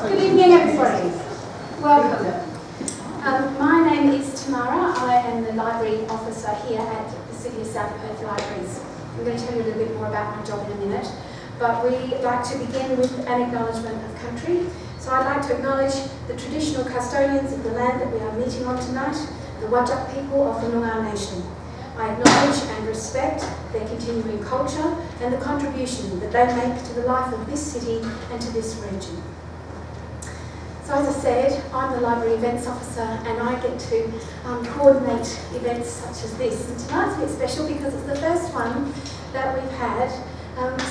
Good evening, everybody. Welcome. My name is Tamara. I am the library officer here at the City of South Perth Libraries. I'm going to tell you a little bit more about my job in a minute, but we'd like to begin with an acknowledgement of country. So I'd like to acknowledge the traditional custodians of the land that we are meeting on tonight, the Whadjuk people of the Noongar Nation. I acknowledge and respect their continuing culture and the contribution that they make to the life of this city and to this region. So as I said, I'm the library events officer and I get to coordinate events such as this. And tonight's a bit special because it's the first one that we've had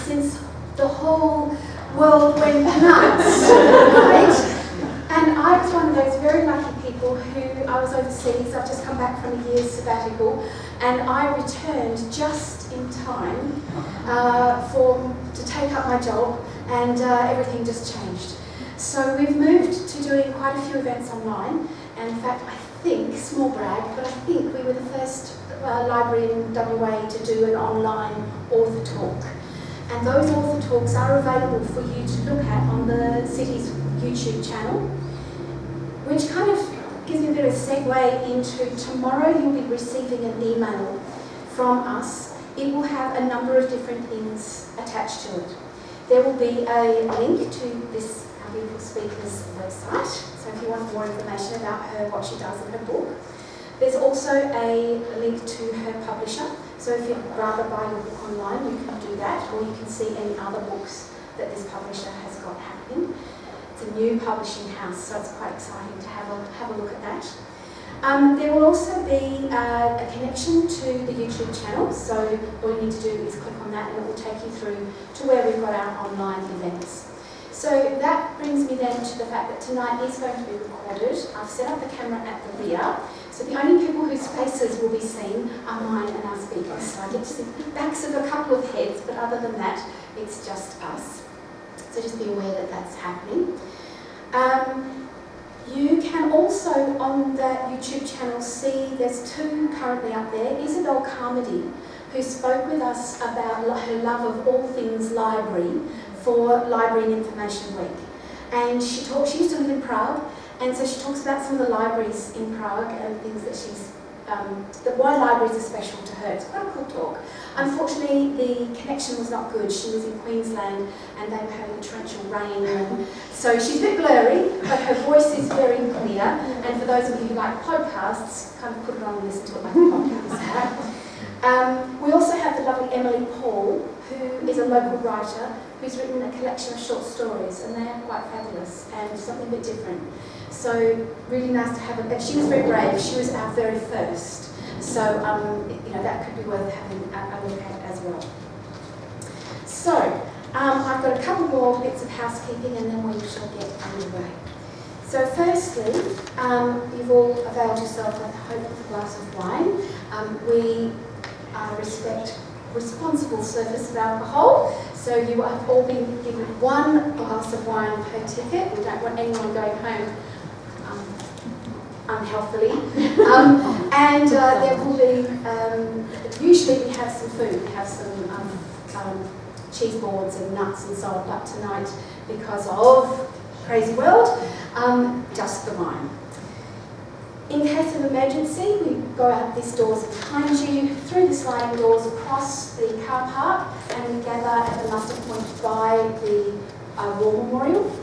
since the whole world went nuts, right? And I was one of those very lucky people who, I was overseas, I've just come back from a year's sabbatical, and I returned just in time to take up my job, and everything just changed. So we've moved to doing quite a few events online, and in fact I think, small brag, but I think we were the first library in WA to do an online author talk. And those author talks are available for you to look at on the city's YouTube channel, which kind of gives me a bit of a segue into tomorrow. You'll be receiving an email from us. It will have a number of different things attached to it. There will be a link to this beautiful speaker's website, so if you want more information about her, what she does in her book. There's also a link to her publisher, so if you'd rather buy your book online, you can do that, or you can see any other books that this publisher has got happening. It's a new publishing house, so it's quite exciting to have a look at that. There will also be a connection to the YouTube channel, so all you need to do is click on that and it will take you through to where we've got our online events. So that brings me then to the fact that tonight is going to be recorded. I've set up the camera at the rear, so the only people whose faces will be seen are mine and our speakers. So I get to see the backs of a couple of heads, but other than that, it's just us. So just be aware that that's happening. You can also, on that YouTube channel, see there's two currently up there. Isabel Carmody, who spoke with us about her love of all things library for Library and Information Week. And she used to live in Prague, and so she talks about some of the libraries in Prague and things that she's, why libraries are special to her. It's quite a cool talk. Unfortunately, the connection was not good. She was in Queensland and they were having torrential rain, and so she's a bit blurry, but her voice is very clear. And for those of you who like podcasts, kind of put it on and listen to it like a podcast. Right? We also have the lovely Emily Paul, who is a local writer who's written a collection of short stories, and they are quite fabulous and something a bit different. So really nice to have her. She was very brave. She was our very first. So that could be worth having a look at as well. So I've got a couple more bits of housekeeping, and then we shall get underway. So firstly, you've all availed yourself, I hope, of a glass of wine. We respect responsible service of alcohol, so you have all been given one glass of wine per ticket. We don't want anyone going home unhealthily. And there will be, usually we have some food, we have some cheese boards and nuts and so on, but tonight, because of crazy world, just the wine. In case of emergency, we go out these doors behind you, through the sliding doors, across the car park, and we gather at the muster point by the War Memorial.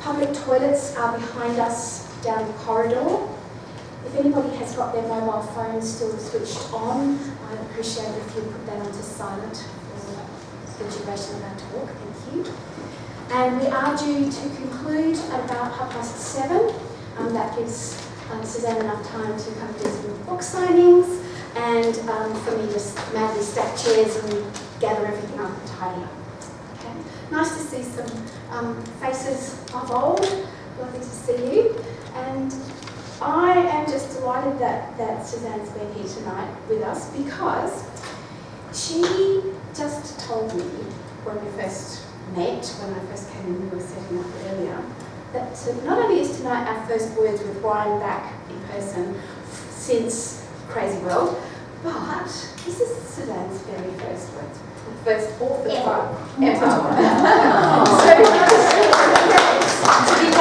Public toilets are behind us down the corridor. If anybody has got their mobile phone still switched on, I'd appreciate it if you put that onto silent for the duration of our talk. Thank you. And we are due to conclude at about 7:30. That gives Suzanne enough time to come do some book signings and for me to madly stack chairs and gather everything up and tidy up. Okay. Nice to see some faces of old. Lovely to see you. And I am just delighted that Suzanne's been here tonight with us, because she just told me when we first met, when I first came in, we were setting up earlier, that not only is tonight our first words with Brian back in person since Crazy World, but this is Suzanne's very first words, the first author ever. So, to be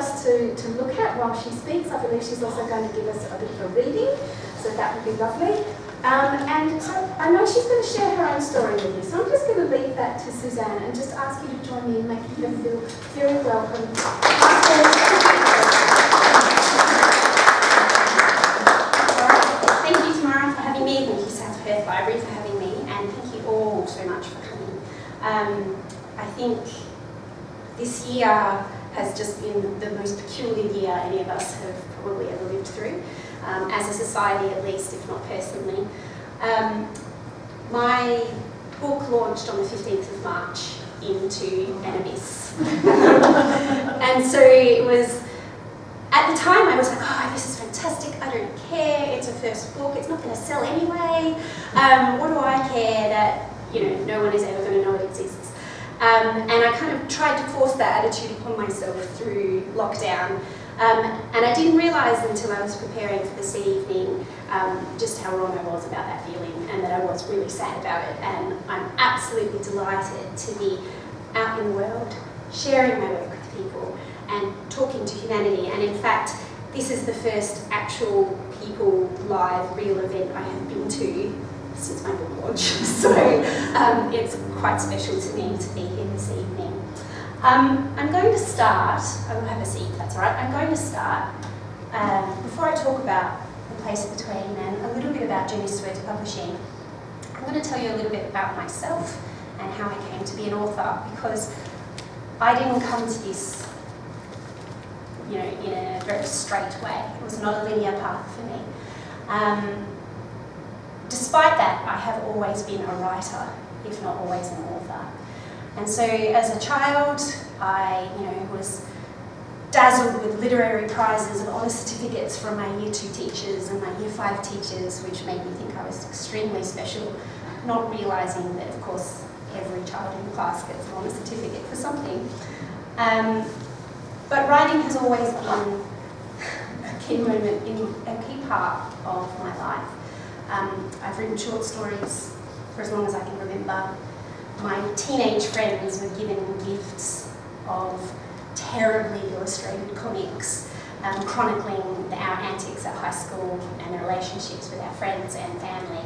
us to look at while she speaks. I believe she's also going to give us a bit of a reading, so that would be lovely. And so I know she's going to share her own story with you, so I'm just going to leave that to Suzanne and just ask you to join me in making her feel very welcome. Thank you, Tamara, for having me. Thank you, South Perth Library, for having me, and thank you all so much for coming. I think this year has just been the most peculiar year any of us have probably ever lived through, as a society at least, if not personally. My book launched on the 15th of March into an abyss. And so it was, at the time I was like, oh, this is fantastic, I don't care, it's a first book, it's not going to sell anyway, what do I care that, no one is ever going to know it exists. And I kind of tried to force that attitude upon myself through lockdown. And I didn't realise until I was preparing for this evening just how wrong I was about that feeling, and that I was really sad about it. And I'm absolutely delighted to be out in the world, sharing my work with people and talking to humanity. And in fact, this is the first actual people live real event I have been to since my book launch. So it's quite special to me to be here this evening. I'm going to start, I will have a seat if that's all right. I'm going to start, before I talk about The Place Between and a little bit about Journey's Words Publishing, I'm going to tell you a little bit about myself and how I came to be an author, because I didn't come to this in a very straight way. It was not a linear path for me. Despite that, I have always been a writer, if not always an author. And so as a child, I was dazzled with literary prizes and honour certificates from my Year 2 teachers and my Year 5 teachers, which made me think I was extremely special, not realising that, of course, every child in the class gets an honour certificate for something. But writing has always been a key part of my life. I've written short stories for as long as I can remember. My teenage friends were given gifts of terribly illustrated comics chronicling our antics at high school and the relationships with our friends and family,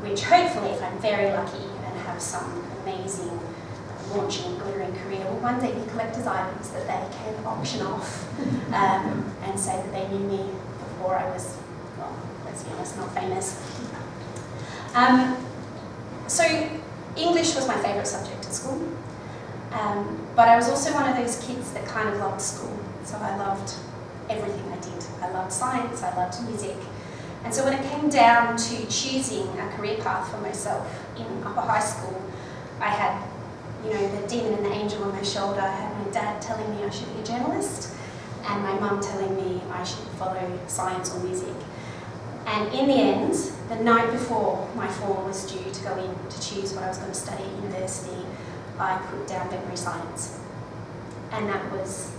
which hopefully, if I'm very lucky and have some amazing launching glittering career, will one day be collector's items that they can auction off and say that they knew me before I was, well, let's be honest, not famous. So English was my favourite subject at school, but I was also one of those kids that kind of loved school, so I loved everything I did. I loved science, I loved music, and so when it came down to choosing a career path for myself in upper high school, I had the demon and the angel on my shoulder. I had my dad telling me I should be a journalist, and my mum telling me I should follow science or music. And in the end, the night before my form was due to go in to choose what I was going to study at university, I put down veterinary science. And that was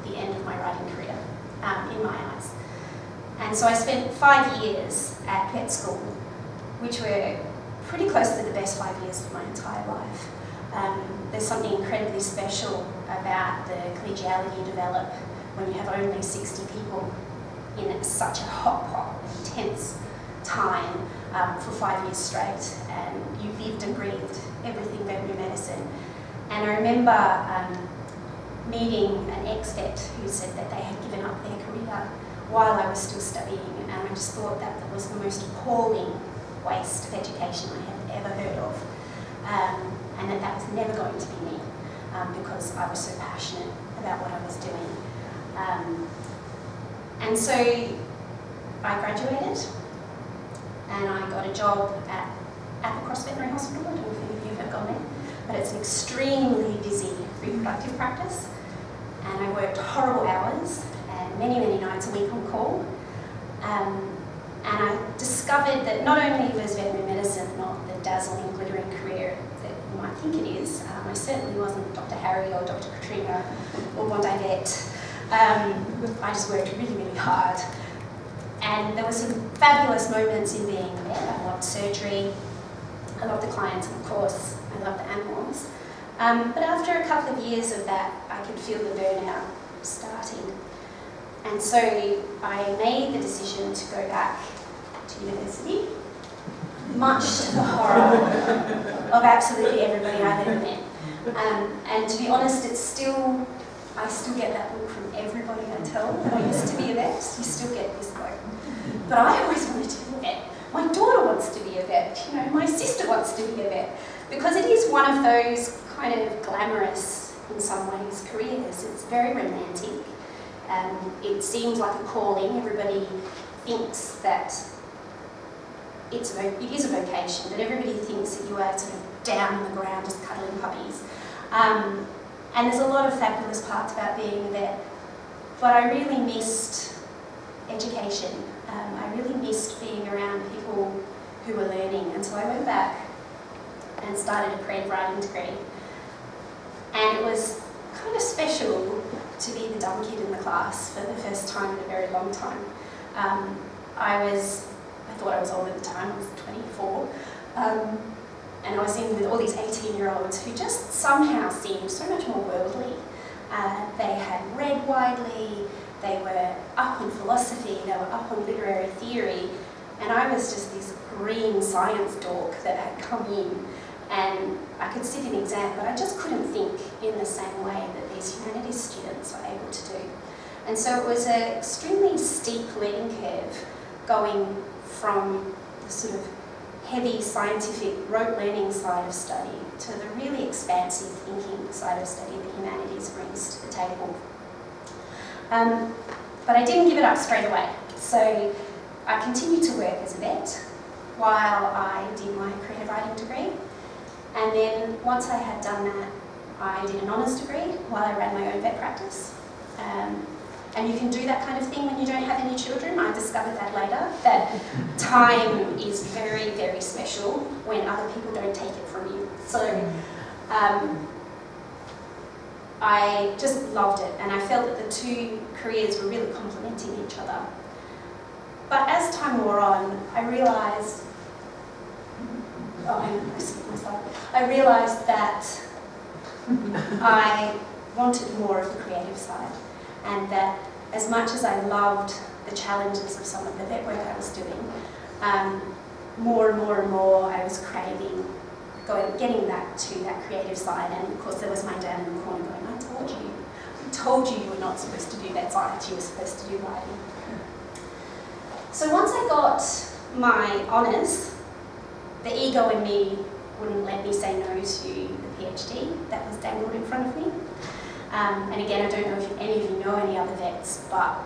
the end of my writing career, in my eyes. And so I spent 5 years at vet school, which were pretty close to the best 5 years of my entire life. There's something incredibly special about the collegiality you develop when you have only 60 people in such a hot, intense time for 5 years straight, and you lived and breathed everything veterinary medicine. And I remember meeting an ex-vet who said that they had given up their career while I was still studying, and I just thought that was the most appalling waste of education I had ever heard of, and that was never going to be me, because I was so passionate about what I was doing. And so I graduated and I got a job at Applecross Veterinary Hospital. I don't know if any of you have gone there, but it's an extremely busy reproductive practice, and I worked horrible hours and many nights a week on call. And I discovered that not only was veterinary medicine not the dazzling, glittering career that you might think it is, I certainly wasn't Dr. Harry or Dr. Katrina or Bondi Vet. I just worked really hard. And there were some fabulous moments in being there. I loved surgery, I loved the clients, and of course, I loved the animals. But after a couple of years of that, I could feel the burnout starting. And so I made the decision to go back to university, much to the horror of absolutely everybody I've ever met. And to be honest, I still get that look from everybody I tell that I used to be a vet. You still get this look. But I always wanted to be a vet. My daughter wants to be a vet. You know, my sister wants to be a vet. Because it is one of those kind of glamorous, in some ways, careers. It's very romantic. It seems like a calling. Everybody thinks that it is a vocation, but everybody thinks that you are sort of down on the ground just cuddling puppies. And there's a lot of fabulous parts about being a vet, but I really missed education. I really missed being around people who were learning, and so I went back and started a creative writing degree. And it was kind of special to be the dumb kid in the class for the first time in a very long time. I thought I was old at the time, I was 24. And I was in with all these 18-year-olds who just somehow seemed so much more worldly. They had read widely, they were up on philosophy, they were up on literary theory, and I was just this green science dork that had come in, and I could sit in exam, but I just couldn't think in the same way that these humanities students were able to do. And so it was an extremely steep learning curve going from the sort of heavy scientific rote learning side of study to the really expansive thinking side of study that humanities brings to the table. But I didn't give it up straight away. So I continued to work as a vet while I did my creative writing degree. And then once I had done that, I did an honours degree while I ran my own vet practice. And you can do that kind of thing when you don't have any children. I discovered that later, that time is very, very special when other people don't take it from you. So I just loved it, and I felt that the two careers were really complementing each other. But as time wore on, I realised that I wanted more of the creative side, and that as much as I loved the challenges of some of the vet work I was doing, more and more and more I was craving getting back to that creative side. And of course there was my dad in the corner going, I told you were not supposed to do that science, you were supposed to do writing. So once I got my honours, the ego in me wouldn't let me say no to the PhD that was dangled in front of me. And again, I don't know if any of you know any other vets, but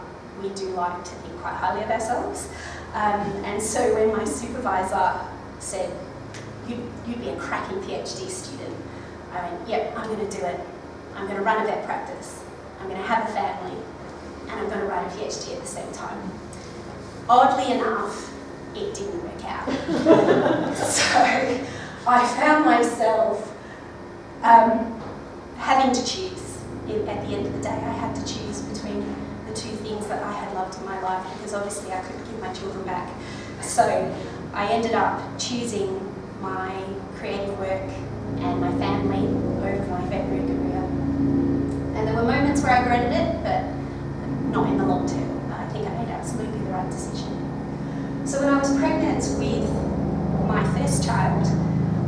we do like to think quite highly of ourselves. And so when my supervisor said, you'd be a cracking PhD student, I went, yep, I'm going to do it. I'm going to run a vet practice, I'm going to have a family, and I'm going to write a PhD at the same time. Oddly enough, it didn't work out. So I found myself having to choose. At the end of the day, I had to choose between the two things that I had loved in my life, because obviously I couldn't give my children back. So I ended up choosing my creative work and my family over my veterinary career. And there were moments where I regretted it, but not in the long term. I think I made absolutely the right decision. So when I was pregnant with my first child,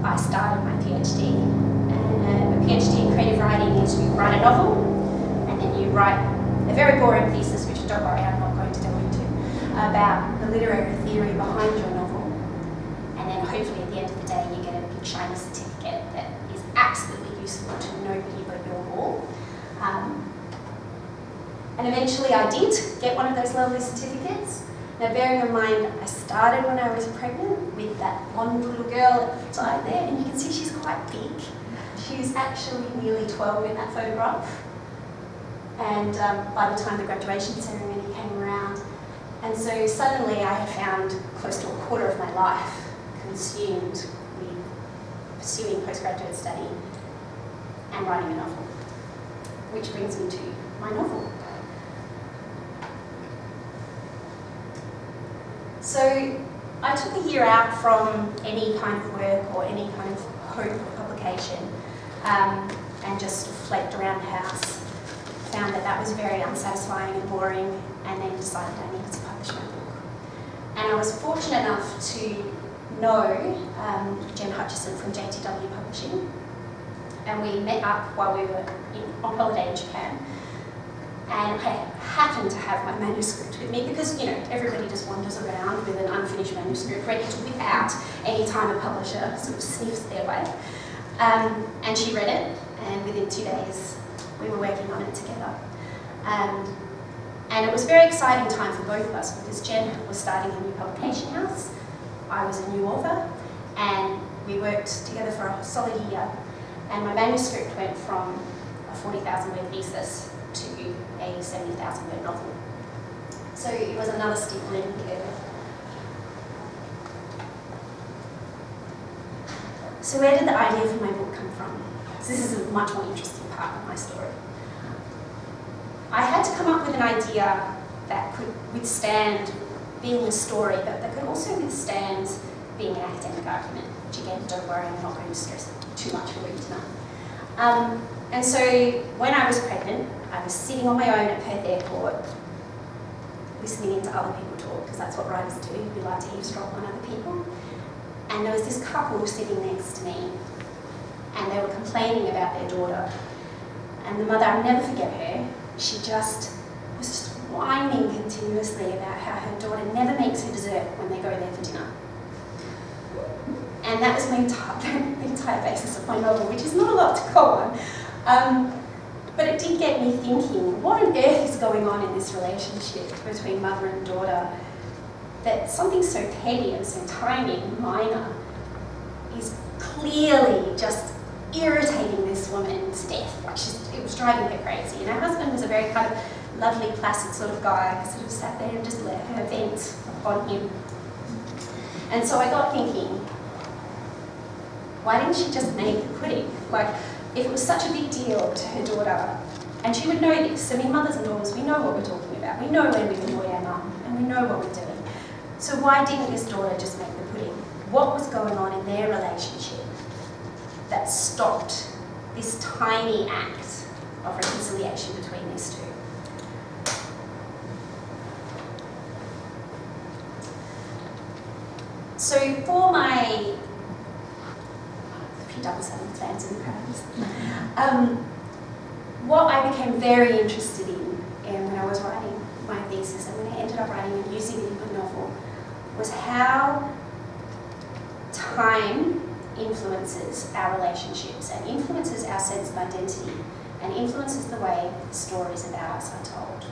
I started my PhD. And a PhD in creative writing is you write a novel, and then you write a very boring thesis, which don't worry, I'm not going to delve into, about the literary theory behind your novel. And then hopefully at the end of the day, you get a big shiny certificate that is absolutely useful to nobody but your wall. And eventually I did get one of those lovely certificates. Now bearing in mind, I started when I was pregnant with that blonde little girl at the side there, and you can see she's quite big. She's actually nearly 12 in that photograph. And by the time the graduation ceremony came around, and so suddenly I had found close to a quarter of my life consumed with pursuing postgraduate study and writing a novel. Which brings me to my novel. So I took a year out from any kind of work or any kind of hope of publication, and just flaked around the house found that was very unsatisfying and boring, and then decided I needed to publish my book. And I was fortunate enough to know Jen Hutchison from JTW Publishing, and we met up while we were on holiday in Japan. And I happened to have my manuscript with me because, you know, everybody just wanders around with an unfinished manuscript ready to whip out any time a publisher sort of sniffs their way. And she read it, and within 2 days we were working on it together. And it was a very exciting time for both of us because Jen was starting a new publication house, I was a new author, and we worked together for a solid year. And my manuscript went from a 40,000 word thesis to a 70,000 word novel. So it was another steep learning curve. So where did the idea for my book come from? So this is a much more interesting part of my story. I had to come up with an idea that could withstand being a story, but that could also withstand being an academic argument, which again, don't worry, I'm not going to stress too much for you tonight. And so when I was pregnant, I was sitting on my own at Perth Airport, listening into other people talk, because that's what writers do, we like to eavesdrop on other people. And there was this couple sitting next to me, and they were complaining about their daughter. And the mother, I'll never forget her, she was just whining continuously about how her daughter never makes her dessert when they go there for dinner. And that was the entire basis of my novel, which is not a lot to go on. But it did get me thinking, what on earth is going on in this relationship between mother and daughter, that something so petty and so tiny and minor is clearly just irritating this woman to death. Like it was driving her crazy. And her husband was a very kind of lovely, placid sort of guy who sort of sat there and just let her vent upon him. And so I got thinking, why didn't she just make the pudding? Like, if it was such a big deal to her daughter, and she would know this, I mean, mothers and daughters, we know what we're talking about. We know when we annoy our mum, and we know what we're doing. So why didn't this daughter just make the pudding? What was going on in their relationship that stopped this tiny act of reconciliation between these two? So for my double seven fans and crowds. What I became very interested in when I was writing my thesis and when I ended up writing and using it in my novel was how time influences our relationships and influences our sense of identity and influences the way the stories about us are told.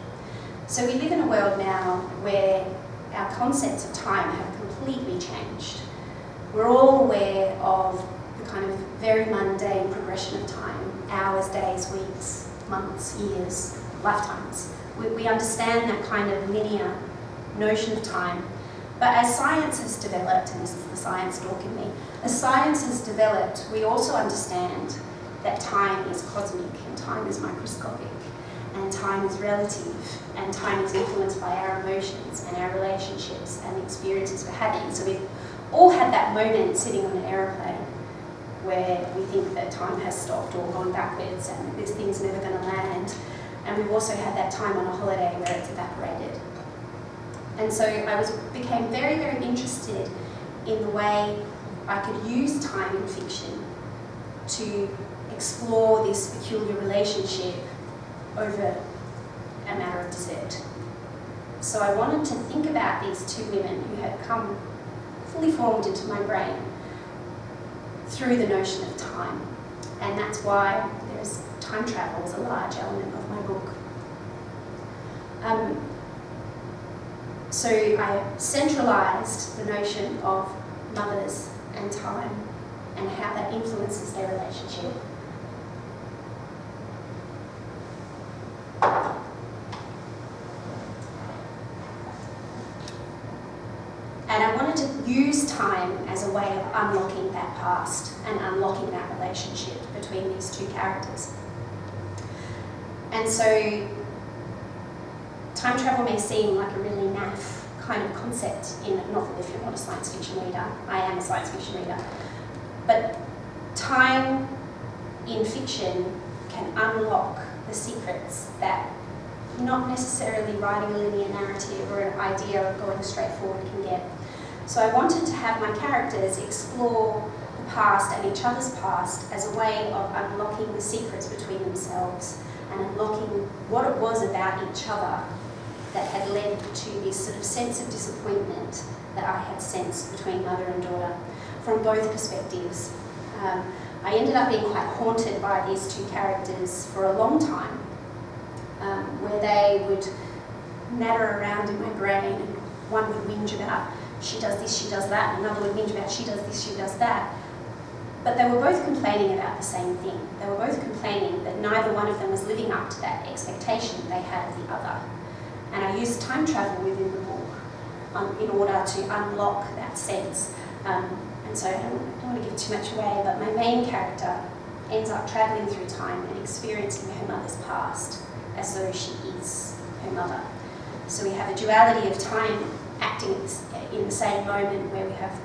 So we live in a world now where our concepts of time have completely changed. We're all aware of the kind of very mundane progression of time, hours, days, weeks, months, years, lifetimes. We understand that kind of linear notion of time. But as science has developed, and this is the science talk in me, as science has developed, we also understand that time is cosmic and time is microscopic and time is relative and time is influenced by our emotions and our relationships and the experiences we're having. So we've all had that moment sitting on an aeroplane where we think that time has stopped or gone backwards and this thing's never going to land. And we've also had that time on a holiday where it's evaporated. And so I became very, very interested in the way I could use time in fiction to explore this peculiar relationship over a matter of dessert. So I wanted to think about these two women who had come fully formed into my brain through the notion of time. And that's why there's time travel as a large element of my book. So I centralised the notion of mothers and time and how that influences their relationship. And I wanted to use time as a way of unlocking that past and unlocking that relationship between these two characters. And so time travel may seem like a really naff kind of concept in a novel if you're not a science fiction reader. I am a science fiction reader. But time in fiction can unlock the the secrets that not necessarily writing a linear narrative or an idea of going straight forward can get. So I wanted to have my characters explore the past and each other's past as a way of unlocking the secrets between themselves and unlocking what it was about each other that had led to this sort of sense of disappointment that I had sensed between mother and daughter from both perspectives. I ended up being quite haunted by these two characters for a long time, where they would natter around in my brain, and one would whinge about she does this, she does that, and another would whinge about she does this, she does that. But they were both complaining about the same thing. They were both complaining that neither one of them was living up to that expectation they had of the other. And I used time travel within the book in order to unlock that sense. And so I don't want to give too much away, but my main character ends up travelling through time and experiencing her mother's past as though she is her mother. So we have a duality of time acting in the same moment, where we have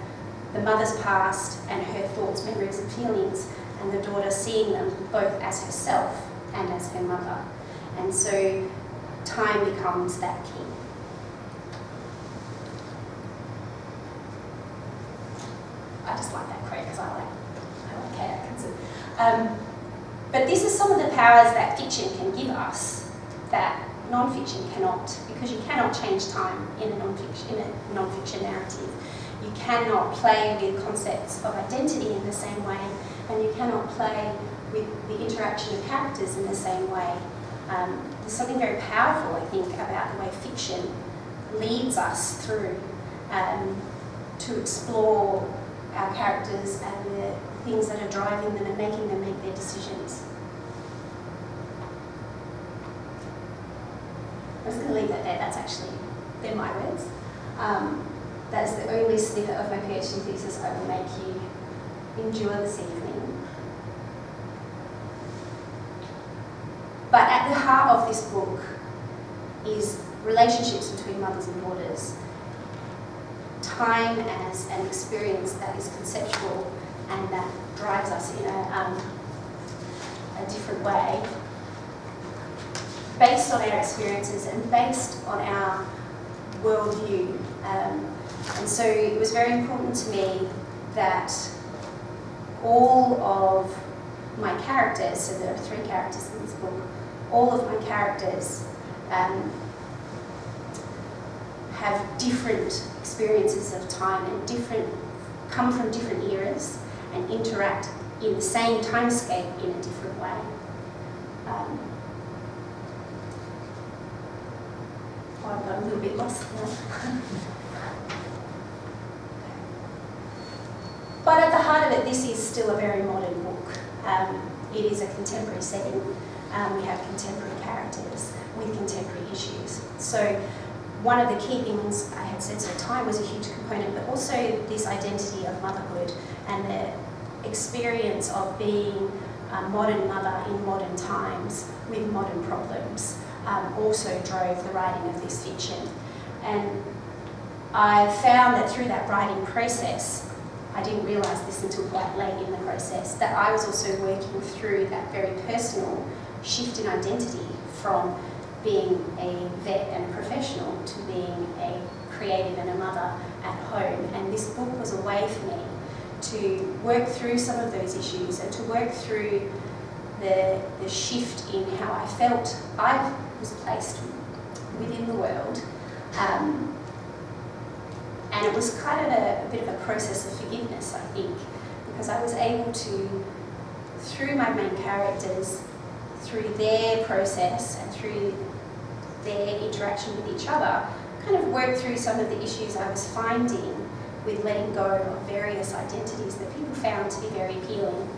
the mother's past and her thoughts, memories and feelings, and the daughter seeing them both as herself and as her mother. And so time becomes that key. I just like that quote because I like characters. But this is some of the powers that fiction can give us that non-fiction cannot, because you cannot change time in a non-fiction narrative. You cannot play with concepts of identity in the same way, and you cannot play with the interaction of characters in the same way. There's something very powerful, I think, about the way fiction leads us through to explore our characters and the things that are driving them and making them make their decisions. I'm just going to leave that there. They're my words. That's the only snippet of my PhD thesis I will make you endure this evening. But at the heart of this book is relationships between mothers and daughters. Time as an experience that is conceptual and that drives us in a different way, based on our experiences and based on our worldview. And so it was very important to me that all of my characters, so there are 3 characters in this book, all of my characters have different experiences of time and come from different eras and interact in the same timescape in a different way. I've got a little bit lost there. But at the heart of it, this is still a very modern book. It is a contemporary setting. We have contemporary characters with contemporary issues. So one of the key things I had said, so time was a huge component, but also this identity of motherhood and the experience of being a modern mother in modern times with modern problems also drove the writing of this fiction. And I found that through that writing process, I didn't realise this until quite late in the process, that I was also working through that very personal shift in identity from being a vet and a professional to being a creative and a mother at home. And this book was a way for me to work through some of those issues and to work through the shift in how I felt I was placed within the world. And it was kind of a bit of a process of forgiveness, I think, because I was able to, through my main characters, through their process and through their interaction with each other, kind of work through some of the issues I was finding with letting go of various identities that people found to be very appealing,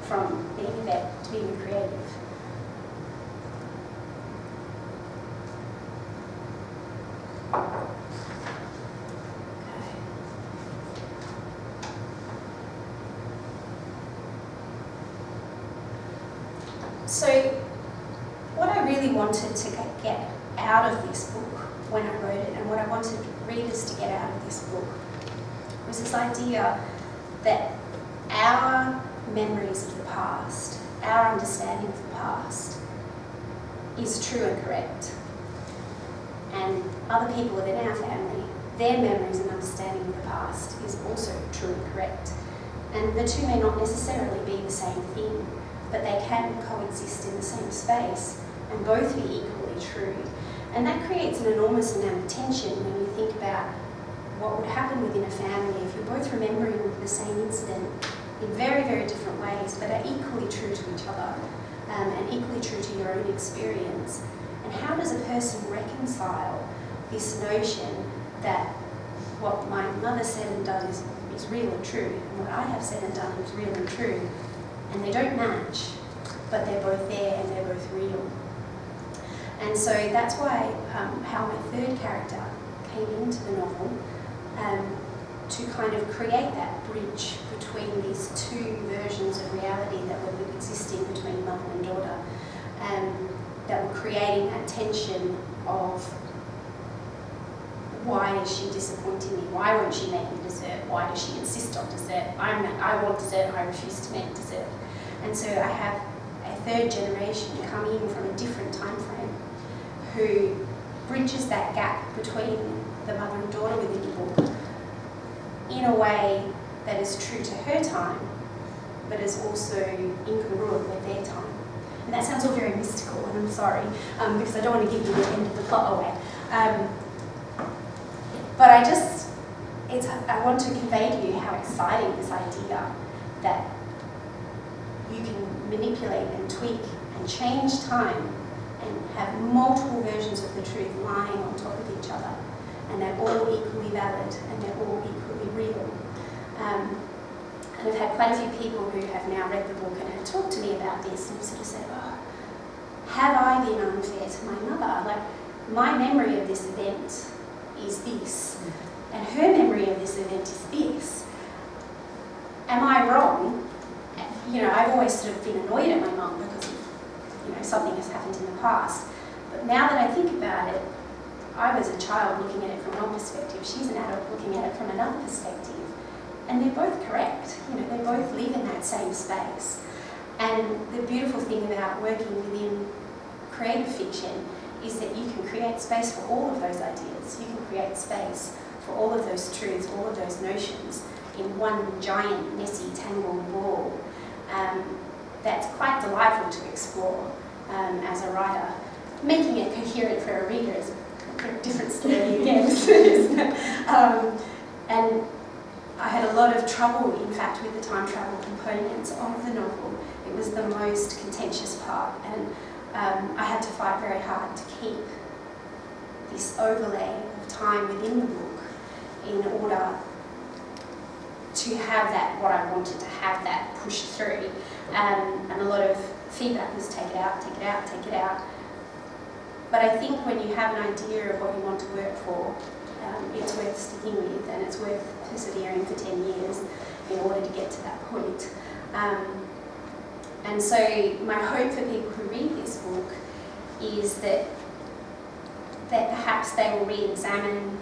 from being a vet to being a creative. So what I really wanted to get out of this book when I wrote it, and what I wanted readers to get out of this book, was this idea that our memories of the past, our understanding of the past, is true and correct. And other people within our family, their memories and understanding of the past is also true and correct. And the two may not necessarily be the same thing, but they can coexist in the same space and both be equally true. And that creates an enormous amount of tension when you think about what would happen within a family if you're both remembering the same incident in very, very different ways, but are equally true to each other and equally true to your own experience. And how does a person reconcile this notion that what my mother said and done is real and true, and what I have said and done is real and true, and they don't match, but they're both there and they're both real. And so that's why how my third character came into the novel, to kind of create that bridge between these two versions of reality that were existing between mother and daughter, that were creating that tension of why is she disappointing me? Why won't she make me dessert? Why does she insist on dessert? I want dessert, I refuse to make dessert. And so I have a third generation coming in from a different time frame who bridges that gap between the mother and daughter within the book in a way that is true to her time, but is also incongruent with their time. And that sounds all very mystical, and I'm sorry, because I don't want to give you the end of the plot away. But I want to convey to you how exciting this idea that you can manipulate and tweak and change time and have multiple versions of the truth lying on top of each other, and they're all equally valid and they're all equally real. And I've had quite a few people who have now read the book and have talked to me about this and sort of said, oh, have I been unfair to my mother? Like, my memory of this event is this, and her memory of this event is this. Am I wrong? You know, I've always sort of been annoyed at my mum because of, you know, something has happened in the past. But now that I think about it, I was a child looking at it from one perspective, she's an adult looking at it from another perspective. And they're both correct, you know, they both live in that same space. And the beautiful thing about working within creative fiction is that you can create space for all of those ideas. You can create space for all of those truths, all of those notions in one giant, messy, tangled ball. That's quite delightful to explore as a writer. Making it coherent for a reader is a different story again, isn't it? And I had a lot of trouble, in fact, with the time travel components of the novel. It was the most contentious part, and I had to fight very hard to keep this overlay of time within the book in order to have that, what I wanted to have that pushed through. And a lot of feedback was take it out, take it out, take it out. But I think when you have an idea of what you want to work for, it's worth sticking with, and it's worth persevering for 10 years in order to get to that point. And so my hope for people who read this book is that perhaps they will re-examine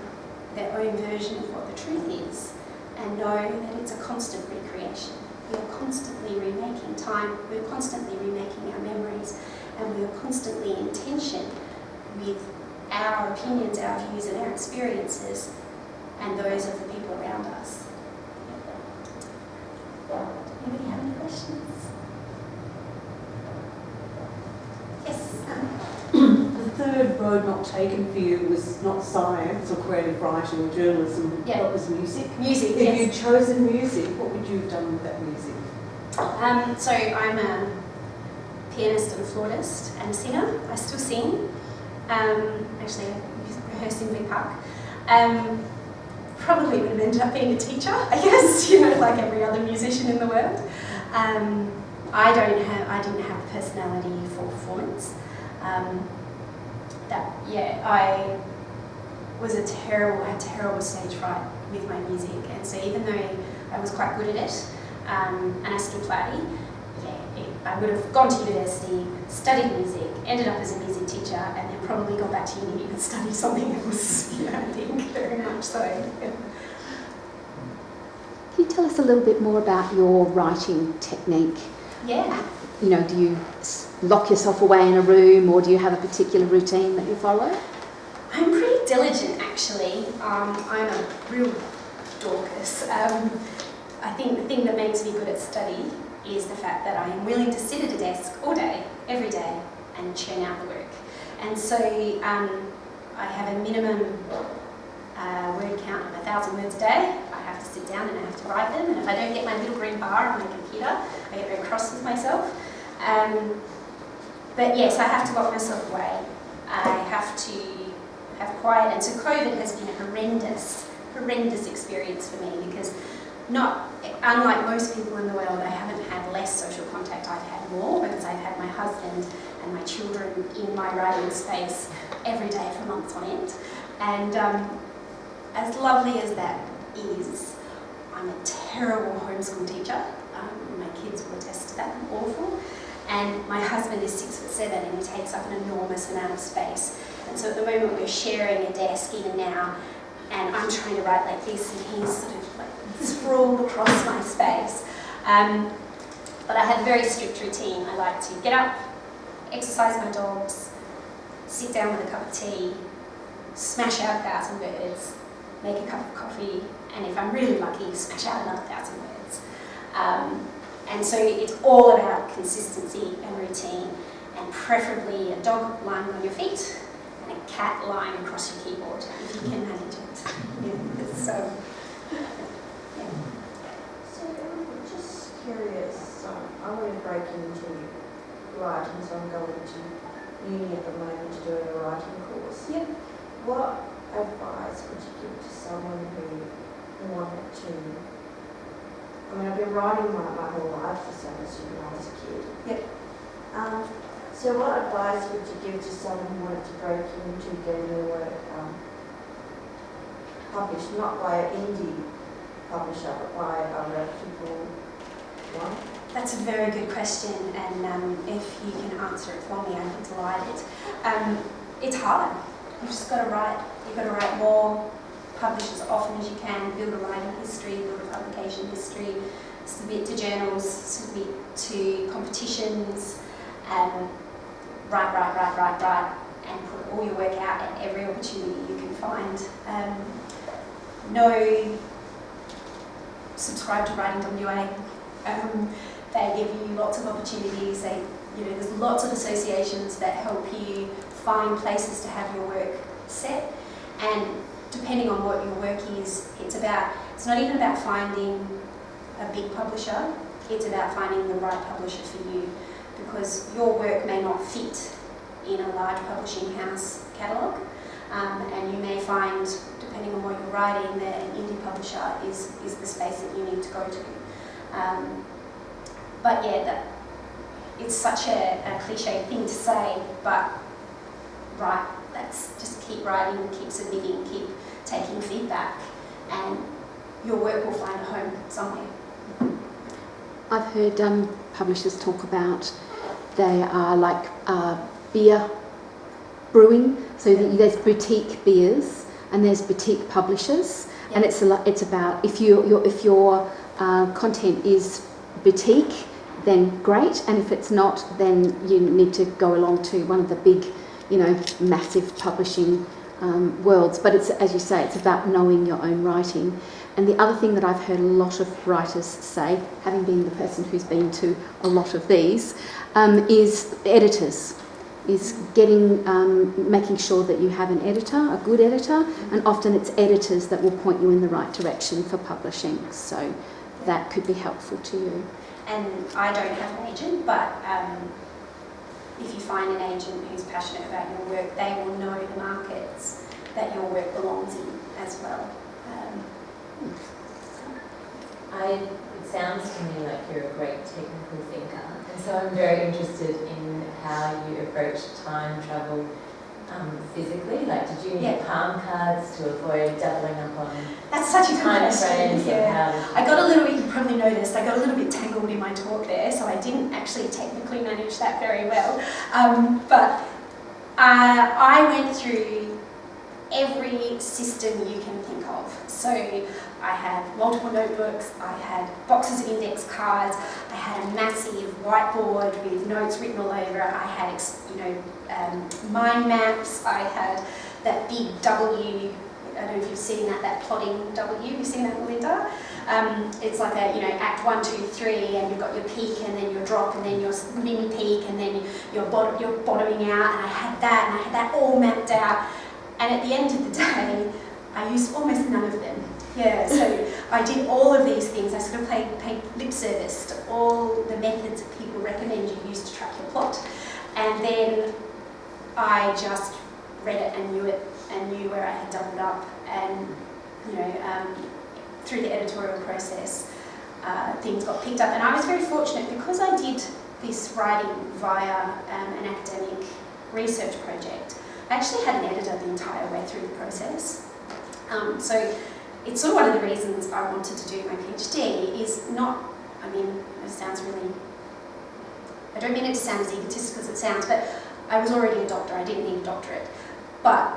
their own version of what the truth is and know that it's a constant recreation. We are constantly remaking time, we're constantly remaking our memories, and we are constantly in tension with our opinions, our views and our experiences and those of the people around us. Anybody have any questions? Yes. The third road not taken for you was not science or creative writing or journalism, Yeah. but was music. Music, If yes. you'd chosen music, what would you have done with that music? So I'm a pianist and flautist and singer. I still sing. Actually, I rehearse in Vic Park. Probably would have ended up being a teacher, I guess, you know, like every other musician in the world. I didn't have the personality for performance. I had terrible stage fright with my music, and so even though I was quite good at it, and I still play, I would have gone to university, studied music, ended up as a music teacher, and then probably gone back to uni and studied something else, you know, I think, very much so. Yeah. Can you tell us a little bit more about your writing technique? Yeah. You know, do you lock yourself away in a room, or do you have a particular routine that you follow? I'm pretty diligent, actually. I'm a real Dorcas. I think the thing that makes me good at study is the fact that I am willing to sit at a desk all day, every day, and churn out the work. And so I have a minimum word count of 1,000 words a day. I have to sit down and I have to write them, and if I don't get my little green bar on my computer, I get very cross with myself. But yes, I have to lock myself away. I have to have quiet, and so COVID has been a horrendous experience for me, because unlike most people in the world, I haven't had less social contact, I've had more, because I've had my husband and my children in my writing space every day for months on end. And as lovely as that is, I'm a terrible homeschool teacher. My kids will attest to that. I'm awful. And my husband is 6'7" and he takes up an enormous amount of space. And so at the moment we're sharing a desk even now, and I'm trying to write like this and he's sort of like sprawled across my space. But I have a very strict routine. I like to get up, exercise my dogs, sit down with a cup of tea, smash out 1,000 words, make a cup of coffee, and if I'm really lucky, smash out another 1,000 words. And so it's all about consistency and routine, and preferably a dog lying on your feet and a cat lying across your keyboard, if you can manage it. So I'm just curious, I want to break into writing, so I'm going to uni at the moment to do a writing course. Yep. What advice would you give to someone who wanted to, I mean, I've been writing my whole life for some reason when I was a kid. Yep. So what advice would you give to someone who wanted to break into getting their work published, not by an indie publisher, but by a reputable one? That's a very good question, and if you can answer it for me, I'd be delighted. It's hard. You've just got to write. You've got to write more, publish as often as you can, build a writing history, build a publication history, submit to journals, submit to competitions, write, and put all your work out at every opportunity you can find. Subscribe to Writing WA. They give you lots of opportunities. There's lots of associations that help you find places to have your work set, and depending on what your work is, it's not even about finding a big publisher, it's about finding the right publisher for you, because your work may not fit in a large publishing house catalogue, and you may find, depending on what you're writing, that an indie publisher is the space that you need to go to. But yeah, it's such a cliche thing to say, but just keep writing, keep submitting, keep taking feedback, and your work will find a home somewhere. I've heard publishers talk about they are like beer brewing, so there's boutique beers and there's boutique publishers, and it's about if your content is boutique, then great, and if it's not, then you need to go along to one of the big, massive publishing worlds. But it's, as you say, it's about knowing your own writing. And the other thing that I've heard a lot of writers say, having been the person who's been to a lot of these, is editors, is making sure that you have an editor, a good editor, and often it's editors that will point you in the right direction for publishing. So that could be helpful to you. And I don't have an agent, but if you find an agent who's passionate about your work, they will know the markets that your work belongs in as well. It sounds to me like you're a great technical thinker, and so I'm very interested in how you approach time travel physically. Like, did you need palm cards to avoid doubling up on That's such a good time question. frames? Yeah. I got a little bit, you probably noticed, I got a little bit tangled in my talk there, so I didn't actually technically manage that very well. But I went through every system you can think of. So I had multiple notebooks, I had boxes of index cards, I had a massive whiteboard with notes written all over, I had, mind maps, I had that big W, I don't know if you've seen that plotting W, have you seen that, Melinda? It's like a, act 1, 2, 3, and you've got your peak and then your drop and then your mini peak and then you're bottoming out, and I had that all mapped out. And at the end of the day, I used almost none of them. Yeah, so I did all of these things. I sort of paid lip service to all the methods that people recommend you use to track your plot. And then I just read it and knew where I had doubled up. And, through the editorial process, things got picked up. And I was very fortunate because I did this writing via an academic research project. I actually had an editor the entire way through the process. So it's sort of one of the reasons I wanted to do my PhD is not, it sounds really, I don't mean it to sound as egotistical as it sounds, but I was already a doctor, I didn't need a doctorate. But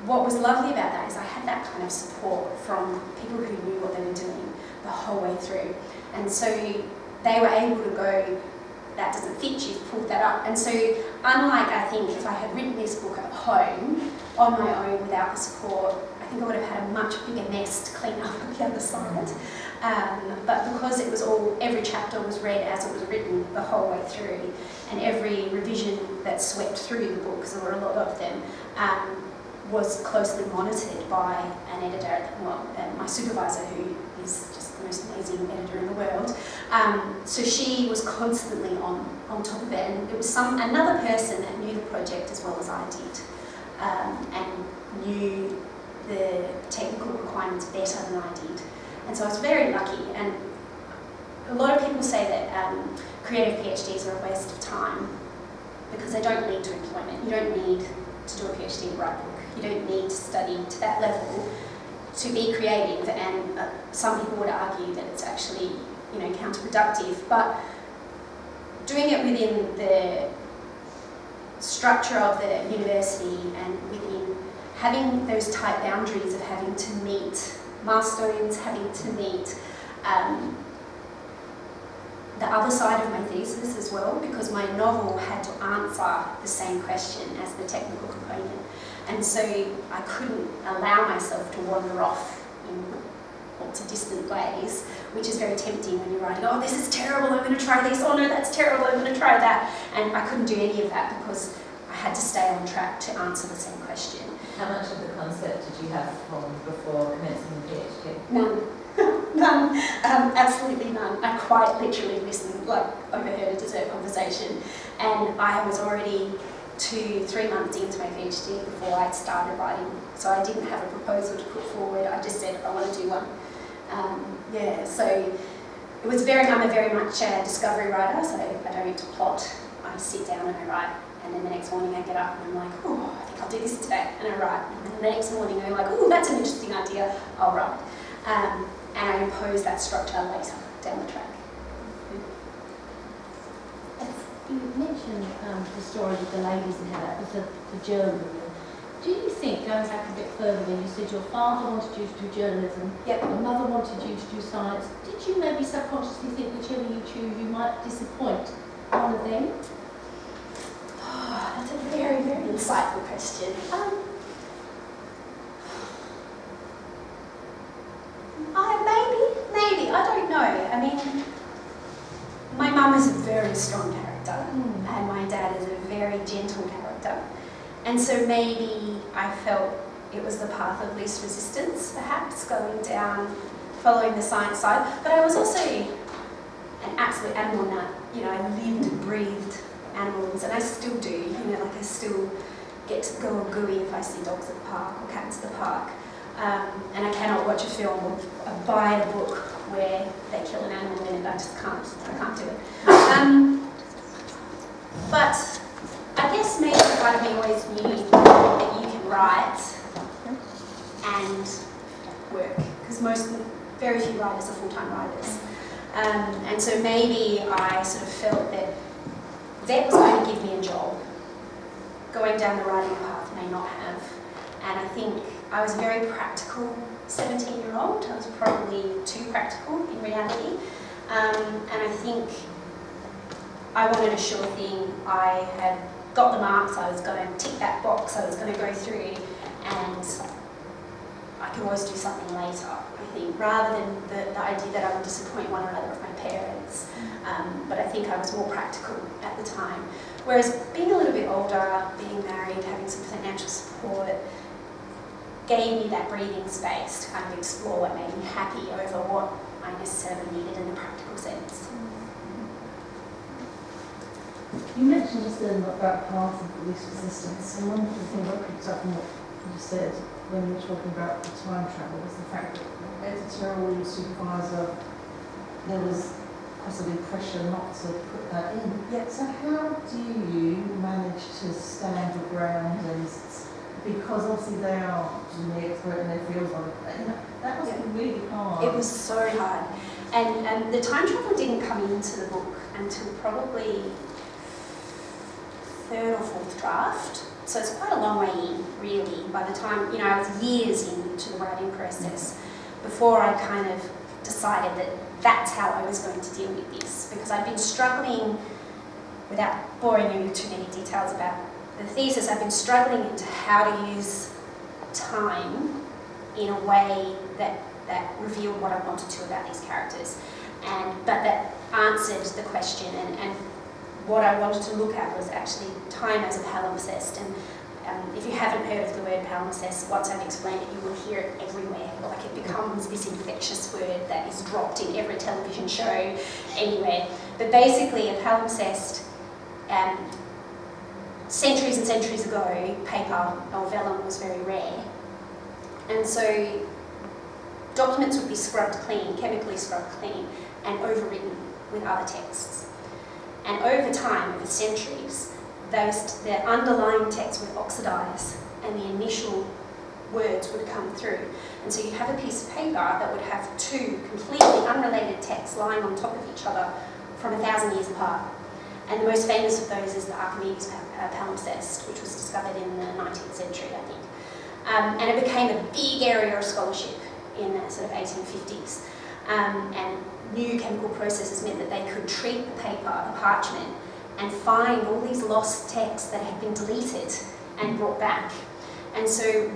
what was lovely about that is I had that kind of support from people who knew what they were doing the whole way through. And so they were able to go, that doesn't fit, you've pulled that up. And so unlike, I think, if I had written this book at home on my own without the support, I think I would have had a much bigger mess to clean up on the other side. But because it was every chapter was read as it was written the whole way through, and every revision that swept through the book, because there were a lot of them, was closely monitored by an editor, my supervisor, who is just the most amazing editor in the world. So she was constantly on top of it, and it was another person that knew the project as well as I did, and knew the technical requirements better than I did. And so I was very lucky. And a lot of people say that creative PhDs are a waste of time because they don't lead to employment. You don't need to do a PhD to write a book. You don't need to study to that level to be creative, and some people would argue that it's actually, counterproductive. But doing it within the structure of the university and within having those tight boundaries of having to meet milestones, having to meet the other side of my thesis as well, because my novel had to answer the same question as the technical component. And so I couldn't allow myself to wander off in lots of distant ways, which is very tempting when you're writing, oh, this is terrible, I'm going to try this, oh no, that's terrible, I'm going to try that. And I couldn't do any of that because I had to stay on track to answer the same question. How much of the concept did you have formed before commencing the PhD? None. None. Absolutely none. I quite literally overheard a dessert conversation, and I was already 2-3 months into my PhD before I started writing, so I didn't have a proposal to put forward. I just said I want to do one. So it was I'm a very much a discovery writer, so I don't plot. I sit down and I write, and then the next morning I get up and I'm like, oh, I think I'll do this today, and I write. And then the next morning I'm like, oh, that's an interesting idea, I'll write. And I impose that structure later down the track. You mentioned the story with the ladies and how that was the journalism. Do you think, going back a bit further, when you said your father wanted you to do journalism, Yep. your mother wanted you to do science, did you maybe subconsciously think whichever you choose, you might disappoint one of them? Oh, that's a very, very insightful question. Maybe, I don't know. I mean, my mum is a very strong character, and my dad is a very gentle character. And so maybe I felt it was the path of least resistance, perhaps, going down, following the science side. But I was also an absolute animal nut. I lived and breathed animals, and I still do. I still get to go all gooey if I see dogs at the park or cats at the park. And I cannot watch a film or buy a book where they kill an animal in it. I can't do it. But I guess maybe part of me always knew that you can write and work, because very few writers are full-time writers. And so maybe I sort of felt that was going to give me a job. Going down the writing path may not have. And I think I was a very practical 17-year-old. I was probably too practical in reality. And I think I wanted a sure thing. I had got the marks, I was going to tick that box, I was going to go through, and I could always do something later, I think, rather than the idea that I would disappoint one or other of my parents. But I think I was more practical at the time. Whereas being a little bit older, being married, having some financial support, gave me that breathing space to kind of explore what made me happy over what I necessarily needed in a practical sense. You mentioned just then about path of least resistance, and one of the things I picked up from what you said when you were talking about the time travel was the fact that editor or your supervisor, there was possibly pressure not to put that in. Yep. So how do you manage to stand your ground, and because obviously they are the expert in their fields on it, that must be really hard. It was so hard. And the time travel didn't come into the book until probably third or fourth draft. So it's quite a long way in, really, by the time, I was years into the writing process before I kind of decided that that's how I was going to deal with this, because I'd been struggling, without boring you with too many details about the thesis, I've been struggling into how to use time in a way that revealed what I wanted to about these characters, but that answered the question, and what I wanted to look at was actually time as a palimpsest. And if you haven't heard of the word palimpsest, once I've explained it, you will hear it everywhere. Like, it becomes this infectious word that is dropped in every television show, anywhere. But basically, a palimpsest, centuries and centuries ago, paper or vellum was very rare. And so documents would be scrubbed clean, chemically scrubbed clean, and overwritten with other texts. And over time, over centuries, the underlying text would oxidise and the initial words would come through. And so you'd have a piece of paper that would have two completely unrelated texts lying on top of each other from 1,000 years apart. And the most famous of those is the Archimedes palimpsest, which was discovered in the 19th century, I think. And it became a big area of scholarship in the sort of 1850s. And new chemical processes meant that they could treat the paper, the parchment, and find all these lost texts that had been deleted and brought back. And so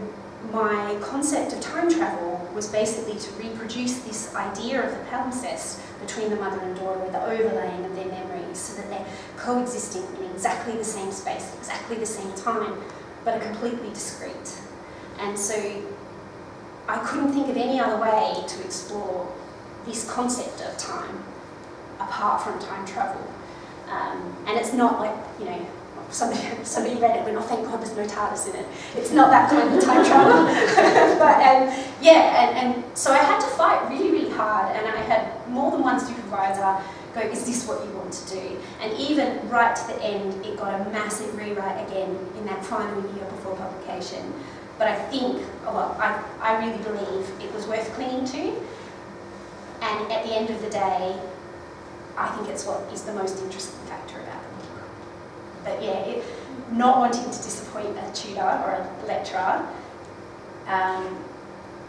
my concept of time travel was basically to reproduce this idea of the palimpsest between the mother and daughter, with the overlaying of their memories, so that they're coexisting in exactly the same space, exactly the same time, but are completely discrete. And so I couldn't think of any other way to explore this concept of time apart from time travel. And it's not like, somebody read it and went, oh, thank God there's no TARDIS in it. It's not that kind of time travel. But and so I had to fight really, really hard, and I had more than one supervisor go, is this what you want to do? And even right to the end, it got a massive rewrite again in that final year before publication. But I think, I really believe it was worth clinging to. And at the end of the day, I think it's what is the most interesting factor about the book. But not wanting to disappoint a tutor or a lecturer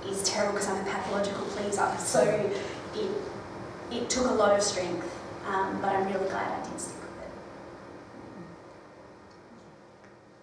is terrible, because I'm a pathological pleaser. So it took a lot of strength, but I'm really glad I did stick